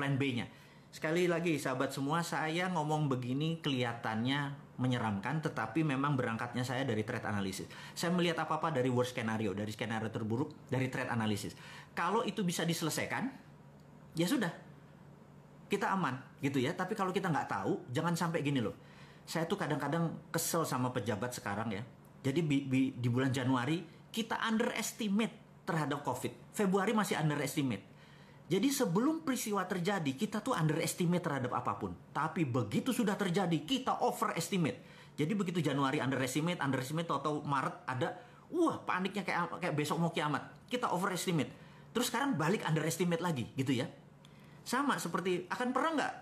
plan B-nya. Sekali lagi sahabat semua, saya ngomong begini kelihatannya menyeramkan, tetapi memang berangkatnya saya dari trade analysis. Saya melihat apa-apa dari worst scenario, dari skenario terburuk, dari trade analysis. Kalau itu bisa diselesaikan, ya sudah, kita aman gitu ya. Tapi kalau kita nggak tahu, jangan sampai gini loh. Saya tuh kadang-kadang kesel sama pejabat sekarang ya. Jadi di bulan Januari kita underestimate terhadap COVID. Februari masih underestimate. Jadi sebelum peristiwa terjadi, kita tuh underestimate terhadap apapun. Tapi begitu sudah terjadi, kita overestimate. Jadi begitu Januari underestimate, tahu-tahu Maret ada, wah paniknya kayak besok mau kiamat. Kita overestimate. Terus sekarang balik underestimate lagi, gitu ya. Sama seperti, akan pernah nggak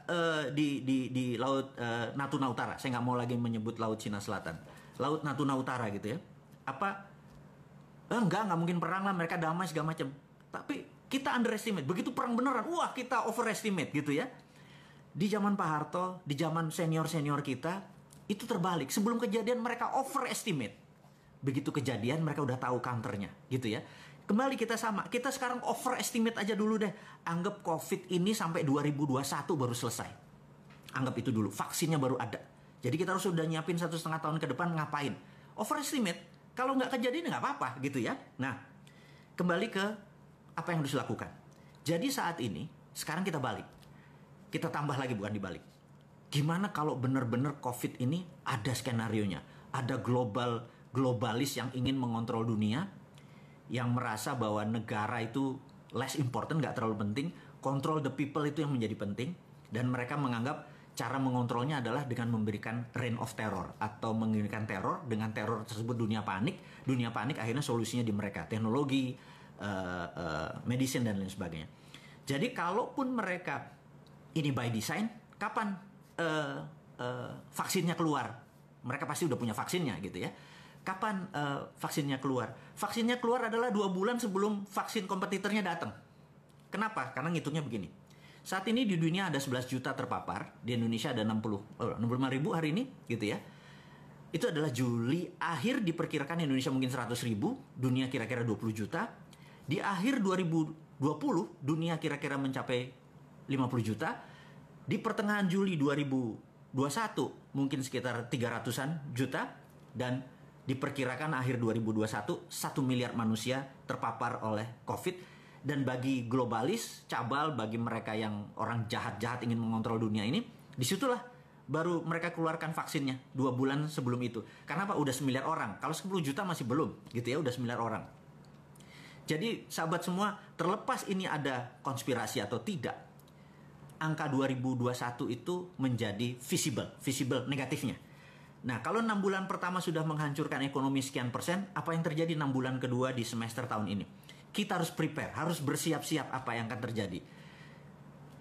di Laut Natuna Utara? Saya nggak mau lagi menyebut Laut Cina Selatan. Laut Natuna Utara gitu ya. Enggak mungkin perang lah, mereka damai segala macam. Tapi kita underestimate, begitu perang beneran, wah kita overestimate gitu ya. Di zaman Pak Harto, di zaman senior-senior kita, itu terbalik. Sebelum kejadian mereka overestimate. Begitu kejadian mereka udah tahu counternya gitu ya. Kembali kita sama, kita sekarang overestimate aja dulu deh. Anggap COVID ini sampai 2021 baru selesai. Anggap itu dulu, vaksinnya baru ada. Jadi kita harus sudah nyiapin 1,5 tahun ke depan ngapain. Overestimate, kalau nggak kejadian nggak apa-apa gitu ya. Nah, kembali ke apa yang harus dilakukan. Jadi saat ini, sekarang kita balik. Kita tambah lagi, bukan dibalik. Gimana kalau benar-benar COVID ini ada skenarionya? Ada globalis yang ingin mengontrol dunia, yang merasa bahwa negara itu less important, nggak terlalu penting. Control the people itu yang menjadi penting. Dan mereka menganggap cara mengontrolnya adalah dengan memberikan reign of terror. Atau mengirimkan teror, dengan teror tersebut dunia panik. Dunia panik akhirnya solusinya di mereka. Teknologi, medicine dan lain sebagainya. Jadi kalaupun mereka ini by design, kapan vaksinnya keluar? Mereka pasti udah punya vaksinnya gitu ya. Kapan vaksinnya keluar? Vaksinnya keluar adalah 2 bulan sebelum vaksin kompetitornya datang. Kenapa? Karena ngitungnya begini. Saat ini di dunia ada 11 juta terpapar, di Indonesia ada 65 ribu hari ini gitu ya. Itu adalah Juli, akhir diperkirakan Indonesia mungkin 100 ribu, dunia kira-kira 20 juta. Di akhir 2020, dunia kira-kira mencapai 50 juta. Di pertengahan Juli 2021, mungkin sekitar 300-an juta. Dan diperkirakan akhir 2021, 1 miliar manusia terpapar oleh COVID. Dan bagi globalis, cabal, bagi mereka yang orang jahat-jahat ingin mengontrol dunia ini, disitulah baru mereka keluarkan vaksinnya 2 bulan sebelum itu. Karena apa? Udah 9 orang. Kalau 10 juta masih belum, gitu ya, udah 9 orang. Jadi sahabat semua, terlepas ini ada konspirasi atau tidak, angka 2021 itu menjadi visible negatifnya. Nah, kalau 6 bulan pertama sudah menghancurkan ekonomi sekian persen, apa yang terjadi 6 bulan kedua di semester tahun ini? Kita harus prepare, harus bersiap-siap apa yang akan terjadi.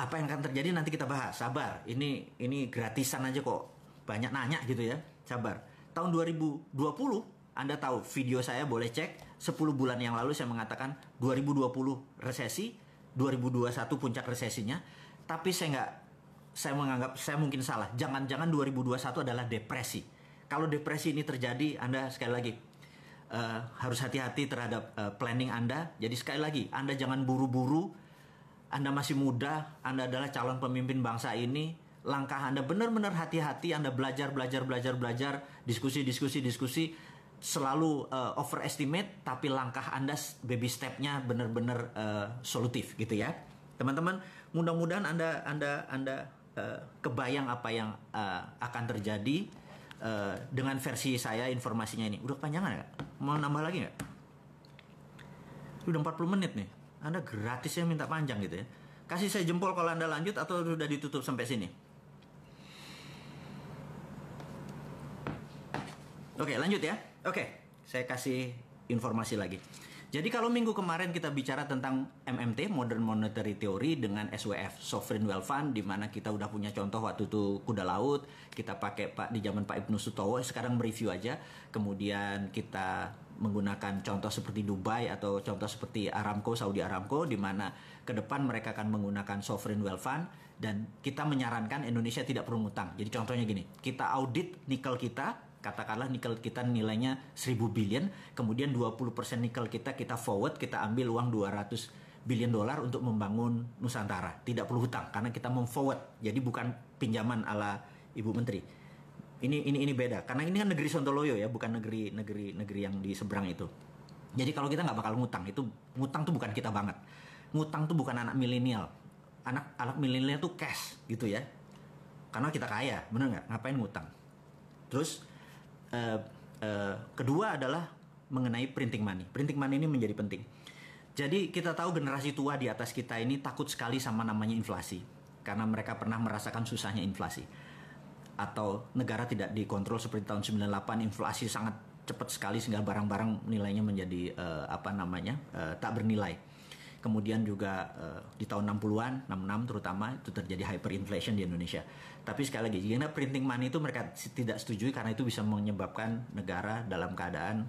Apa yang akan terjadi nanti kita bahas, sabar. Ini gratisan aja kok, banyak nanya gitu ya, sabar. Tahun 2020, Anda tahu video saya, boleh cek, 10 bulan yang lalu saya mengatakan 2020 resesi, 2021 puncak resesinya. Tapi saya menganggap saya mungkin salah. Jangan-jangan 2021 adalah depresi. Kalau depresi ini terjadi, Anda sekali lagi harus hati-hati terhadap planning Anda. Jadi sekali lagi, Anda jangan buru-buru. Anda masih muda, Anda adalah calon pemimpin bangsa ini. Langkah Anda benar-benar hati-hati. Anda belajar, diskusi. Selalu overestimate, tapi langkah Anda, baby stepnya benar-benar solutif gitu ya. Teman-teman, mudah-mudahan Anda kebayang apa yang akan terjadi dengan versi saya informasinya ini. Udah kepanjangan nggak? Mau nambah lagi nggak? Udah 40 menit nih. Anda gratis ya minta panjang gitu ya. Kasih saya jempol kalau Anda lanjut atau sudah ditutup sampai sini. Oke, lanjut ya. Oke, saya kasih informasi lagi. Jadi kalau minggu kemarin kita bicara tentang MMT, Modern Monetary Theory, dengan SWF, Sovereign Wealth Fund, di mana kita udah punya contoh waktu itu kuda laut, kita pakai di zaman Pak Ibnu Sutowo, sekarang mereview aja. Kemudian kita menggunakan contoh seperti Dubai atau contoh seperti Aramco, Saudi Aramco, di mana ke depan mereka akan menggunakan Sovereign Wealth Fund, dan kita menyarankan Indonesia tidak perlu ngutang. Jadi contohnya gini, kita audit nikel kita, katakanlah nikel kita nilainya 1000 billion, kemudian 20% nikel kita forward, kita ambil uang 200 billion dolar untuk membangun Nusantara. Tidak perlu hutang karena kita forward. Jadi bukan pinjaman ala Ibu Menteri. Ini beda karena ini kan negeri Sontoloyo ya, bukan negeri yang di seberang itu. Jadi kalau kita nggak bakal ngutang, itu ngutang tuh bukan kita banget. Ngutang tuh bukan anak milenial. Anak milenial tuh cash gitu ya. Karena kita kaya, bener nggak? Ngapain ngutang? Terus kedua adalah mengenai printing money. Printing money ini menjadi penting. Jadi kita tahu generasi tua di atas kita ini takut sekali sama namanya inflasi. Karena mereka pernah merasakan susahnya inflasi. Atau negara tidak dikontrol seperti tahun 98, inflasi sangat cepat sekali sehingga barang-barang nilainya menjadi tak bernilai. Kemudian juga di tahun 60-an, 66 terutama itu terjadi hyperinflation di Indonesia. Tapi sekali lagi, karena printing money itu mereka tidak setujui karena itu bisa menyebabkan negara dalam keadaan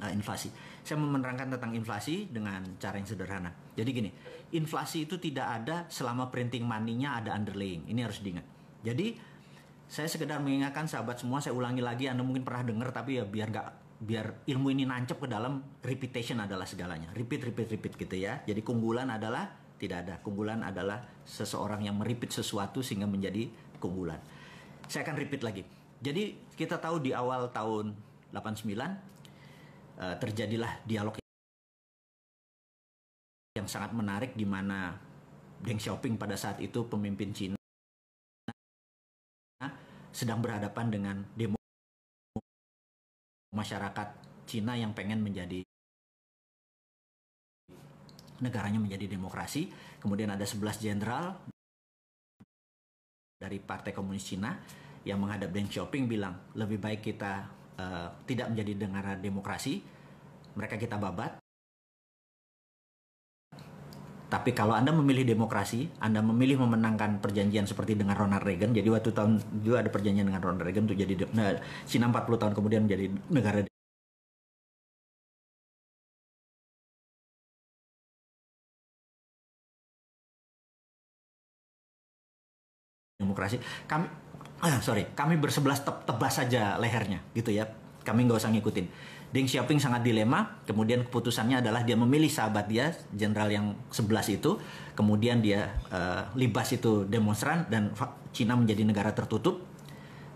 inflasi. Saya mau menerangkan tentang inflasi dengan cara yang sederhana. Jadi gini, inflasi itu tidak ada selama printing money-nya ada underlying. Ini harus diingat. Jadi saya sekedar mengingatkan sahabat semua, saya ulangi lagi, Anda mungkin pernah dengar tapi ya biar ilmu ini nancep ke dalam, repetition adalah segalanya. Repeat gitu ya. Jadi keunggulan adalah tidak ada. Keunggulan adalah seseorang yang merepeat sesuatu sehingga menjadi keunggulan. Saya akan repeat lagi. Jadi kita tahu di awal tahun 89 terjadilah dialog yang sangat menarik di mana Deng Xiaoping pada saat itu pemimpin Cina sedang berhadapan dengan demo masyarakat Cina yang pengen menjadi negaranya menjadi demokrasi. Kemudian ada 11 jenderal dari Partai Komunis Cina yang menghadap Deng Xiaoping bilang, lebih baik kita tidak menjadi negara demokrasi, mereka kita babat. Tapi kalau Anda memilih demokrasi, Anda memilih memenangkan perjanjian seperti dengan Ronald Reagan. Jadi waktu tahun juga ada perjanjian dengan Ronald Reagan untuk jadi Cina 40 tahun kemudian menjadi negara demokrasi. Kami bersebelas tebas saja lehernya gitu ya. Kami nggak usah ngikutin. Deng Xiaoping sangat dilema, kemudian keputusannya adalah dia memilih sahabat dia, jenderal yang 11 itu, kemudian dia libas itu demonstran dan Cina menjadi negara tertutup,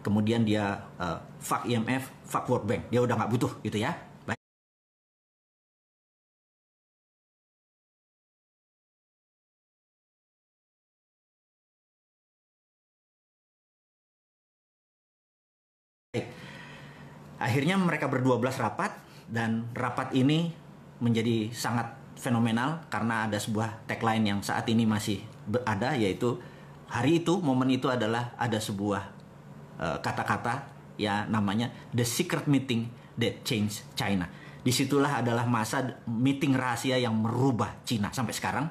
kemudian dia fuck IMF, fuck World Bank, dia udah nggak butuh gitu ya. Akhirnya mereka ber-12 rapat dan rapat ini menjadi sangat fenomenal karena ada sebuah tagline yang saat ini masih ada, yaitu hari itu, momen itu adalah ada sebuah kata-kata ya namanya The Secret Meeting That Changed China. Disitulah adalah masa meeting rahasia yang merubah Cina sampai sekarang,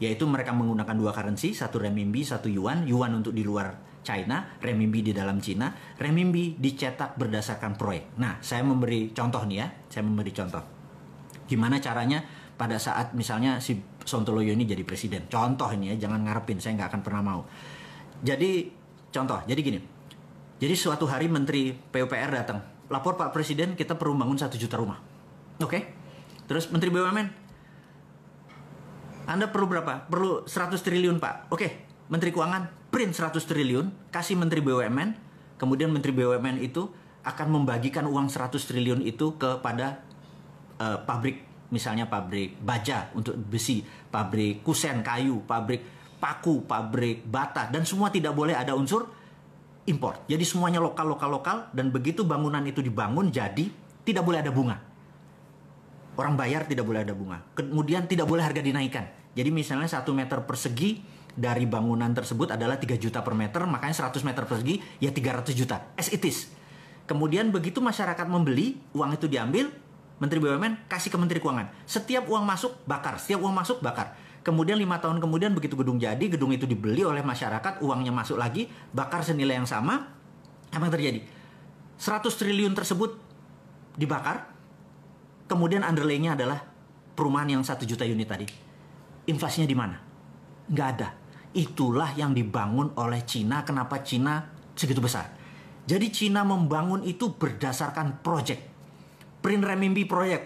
yaitu mereka menggunakan dua currency, satu renminbi, satu yuan. Yuan untuk di luar China, renminbi di dalam Cina. Renminbi dicetak berdasarkan proyek. Nah, saya memberi contoh nih ya. Saya memberi contoh. Gimana caranya pada saat misalnya si Sontoloyo ini jadi presiden. Contoh ini ya, jangan ngarepin. Saya nggak akan pernah mau. Jadi, contoh. Jadi gini. Jadi suatu hari Menteri PUPR datang. Lapor Pak Presiden, kita perlu bangun 1 juta rumah. Oke? Terus Menteri BUMN, Anda perlu berapa? Perlu 100 triliun Pak. Oke. Menteri Keuangan print 100 triliun, kasih Menteri BUMN, kemudian Menteri BUMN itu akan membagikan uang 100 triliun itu kepada pabrik, misalnya pabrik baja untuk besi, pabrik kusen kayu, pabrik paku, pabrik bata, dan semua tidak boleh ada unsur impor. Jadi semuanya lokal, dan begitu bangunan itu dibangun jadi tidak boleh ada bunga. Orang bayar tidak boleh ada bunga. Kemudian tidak boleh harga dinaikkan. Jadi misalnya 1 meter persegi dari bangunan tersebut adalah 3 juta per meter, makanya 100 meter persegi ya 300 juta. As it is. Kemudian begitu masyarakat membeli, uang itu diambil, Menteri BUMN kasih ke Menteri Keuangan. Setiap uang masuk, bakar. Setiap uang masuk, bakar. Kemudian 5 tahun kemudian begitu gedung jadi, gedung itu dibeli oleh masyarakat, uangnya masuk lagi, bakar senilai yang sama. Apa yang terjadi? 100 triliun tersebut dibakar, kemudian underlay-nya adalah perumahan yang 1 juta unit tadi. Inflasinya di mana? Nggak ada. Itulah yang dibangun oleh Cina. Kenapa Cina segitu besar? Jadi Cina membangun itu berdasarkan proyek. Print renminbi proyek.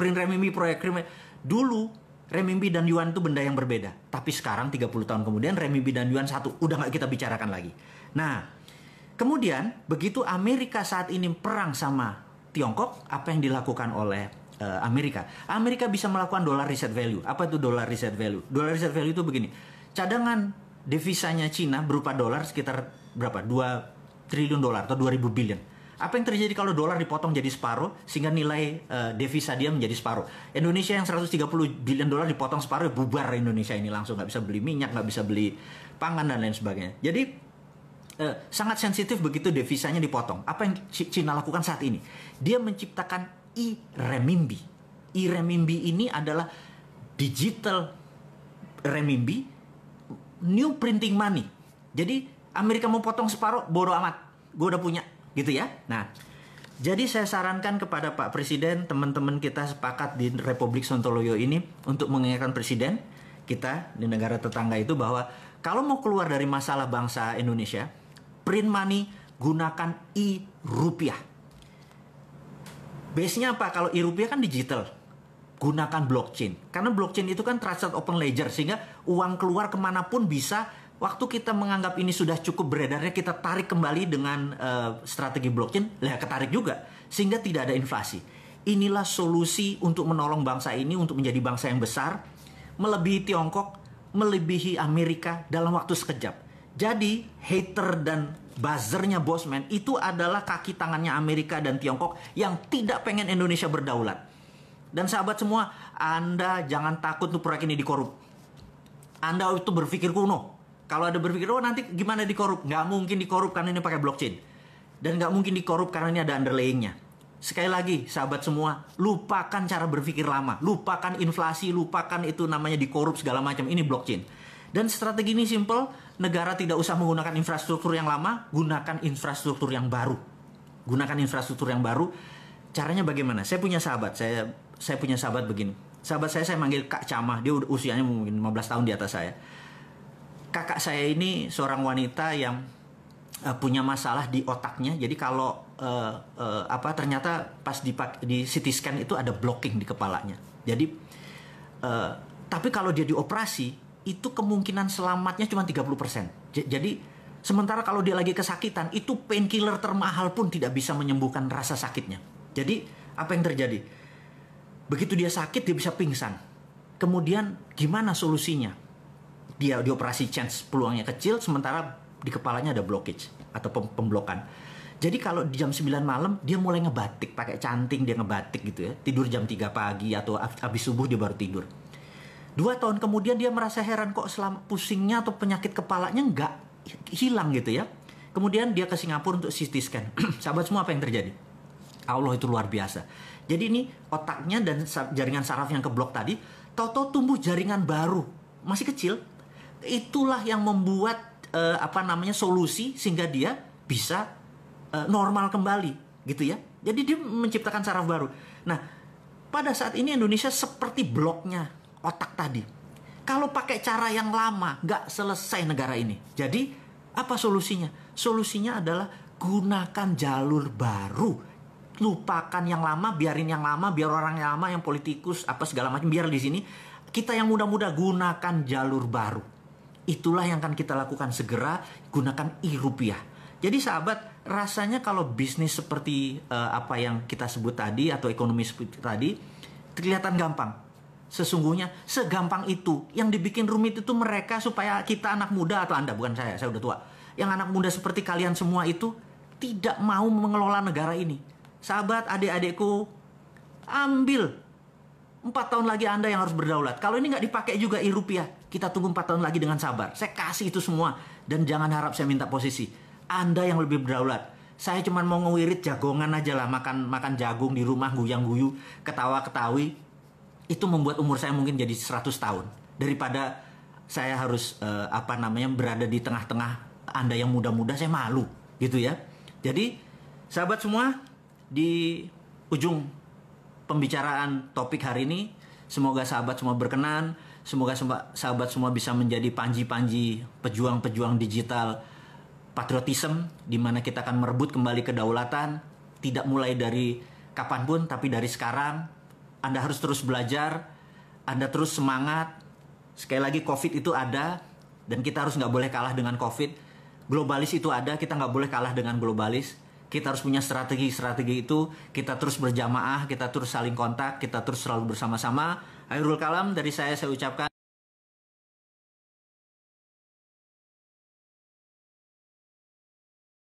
Dulu renminbi dan yuan itu benda yang berbeda. Tapi sekarang 30 tahun kemudian renminbi dan yuan satu, udah nggak kita bicarakan lagi. Nah, kemudian begitu Amerika saat ini perang sama Tiongkok, apa yang dilakukan oleh Amerika? Amerika bisa melakukan dollar reserve value. Apa itu dollar reserve value? Dollar reserve value itu begini. Cadangan devisanya Cina berupa dolar sekitar berapa? 2 triliun dolar atau 2000 billion. Apa yang terjadi kalau dolar dipotong jadi separuh sehingga nilai devisa dia menjadi separuh? Indonesia yang 130 billion dolar dipotong separuh, bubar Indonesia ini langsung, nggak bisa beli minyak, nggak bisa beli pangan dan lain sebagainya. Jadi sangat sensitif begitu devisanya dipotong. Apa yang Cina lakukan saat ini? Dia menciptakan e-renminbi. E-renminbi ini adalah digital renminbi, new printing money. Jadi Amerika mau potong separuh, bodo amat, gue udah punya. Gitu ya. Nah, jadi saya sarankan kepada Pak Presiden, teman-teman kita sepakat di Republik Sontoloyo ini untuk mengingatkan Presiden kita di negara tetangga itu bahwa kalau mau keluar dari masalah bangsa Indonesia, print money, gunakan e-rupiah. Base-nya apa? Kalau e-rupiah kan digital. Gunakan blockchain. Karena blockchain itu kan trusted open ledger, sehingga uang keluar kemanapun bisa. Waktu kita menganggap ini sudah cukup beredarnya, kita tarik kembali dengan strategi blockchain, ketarik juga. Sehingga tidak ada inflasi. Inilah solusi untuk menolong bangsa ini untuk menjadi bangsa yang besar, melebihi Tiongkok, melebihi Amerika dalam waktu sekejap. Jadi, hater dan buzzernya Bosman itu adalah kaki tangannya Amerika dan Tiongkok yang tidak pengen Indonesia berdaulat. Dan sahabat semua, Anda jangan takut untuk proyek ini dikorup. Anda itu berpikir kuno. Kalau ada berpikir, nanti gimana dikorup? Nggak mungkin dikorup karena ini pakai blockchain. Dan nggak mungkin dikorup karena ini ada underlayingnya. Sekali lagi, sahabat semua, lupakan cara berpikir lama. Lupakan inflasi, lupakan itu namanya dikorup segala macam. Ini blockchain. Dan strategi ini simple, negara tidak usah menggunakan infrastruktur yang lama, gunakan infrastruktur yang baru. Gunakan infrastruktur yang baru. Caranya bagaimana? Saya punya sahabat, saya punya sahabat begini. Sahabat saya manggil Kak Camah, dia usianya mungkin 15 tahun di atas saya. Kakak saya ini seorang wanita yang punya masalah di otaknya. Jadi kalau ternyata pas di CT scan itu ada blocking di kepalanya. Jadi tapi kalau dia dioperasi itu kemungkinan selamatnya cuma 30%. Jadi sementara kalau dia lagi kesakitan itu painkiller termahal pun tidak bisa menyembuhkan rasa sakitnya. Jadi apa yang terjadi? Begitu dia sakit dia bisa pingsan. Kemudian gimana solusinya? Dia dioperasi, chance peluangnya kecil, sementara di kepalanya ada blockage atau pemblokan. Jadi kalau di jam 9 malam dia mulai ngebatik, pakai canting dia ngebatik gitu ya. Tidur jam 3 pagi atau habis subuh dia baru tidur. 2 tahun kemudian dia merasa heran kok selama pusingnya atau penyakit kepalanya nggak hilang gitu ya. Kemudian dia ke Singapura untuk CT scan. Sahabat semua, apa yang terjadi? Allah itu luar biasa. Jadi ini otaknya dan jaringan saraf yang keblok tadi, tahu-tahu tumbuh jaringan baru, masih kecil. Itulah yang membuat solusi sehingga dia bisa normal kembali gitu ya. Jadi dia menciptakan saraf baru. Nah, pada saat ini Indonesia seperti bloknya otak tadi. Kalau pakai cara yang lama nggak selesai negara ini. Jadi apa solusinya? Solusinya adalah gunakan jalur baru. Lupakan yang lama, biarin yang lama, biar orang yang lama, yang politikus apa segala macam biar di sini. Kita yang muda-muda gunakan jalur baru. Itulah yang akan kita lakukan segera, gunakan e-rupiah. Jadi sahabat, rasanya kalau bisnis seperti apa yang kita sebut tadi atau ekonomi seperti tadi kelihatan gampang. Sesungguhnya segampang itu. Yang dibikin rumit itu mereka supaya kita anak muda atau Anda, bukan saya udah tua. Yang anak muda seperti kalian semua itu tidak mau mengelola negara ini. Sahabat, adik-adikku, ambil 4 tahun lagi Anda yang harus berdaulat. Kalau ini nggak dipakai juga e-rupiah, kita tunggu 4 tahun lagi dengan sabar. Saya kasih itu semua. Dan jangan harap saya minta posisi. Anda yang lebih berdaulat. Saya cuma mau ngewirit jagongan aja lah. Makan jagung di rumah, guyang-guyu, ketawa-ketawi. Itu membuat umur saya mungkin jadi 100 tahun. Daripada saya harus berada di tengah-tengah Anda yang muda-muda, saya malu. Gitu ya. Jadi, sahabat semua, di ujung pembicaraan topik hari ini, semoga sahabat semua berkenan, semoga sahabat semua bisa menjadi panji-panji pejuang-pejuang digital patriotism, di mana kita akan merebut kembali kedaulatan, tidak mulai dari kapanpun, tapi dari sekarang. Anda harus terus belajar, Anda terus semangat. Sekali lagi COVID itu ada, dan kita harus nggak boleh kalah dengan COVID. Globalis itu ada, kita nggak boleh kalah dengan globalis. Kita harus punya strategi itu. Kita terus berjamaah, kita terus saling kontak, kita terus selalu bersama-sama. Akhirul kalam dari saya ucapkan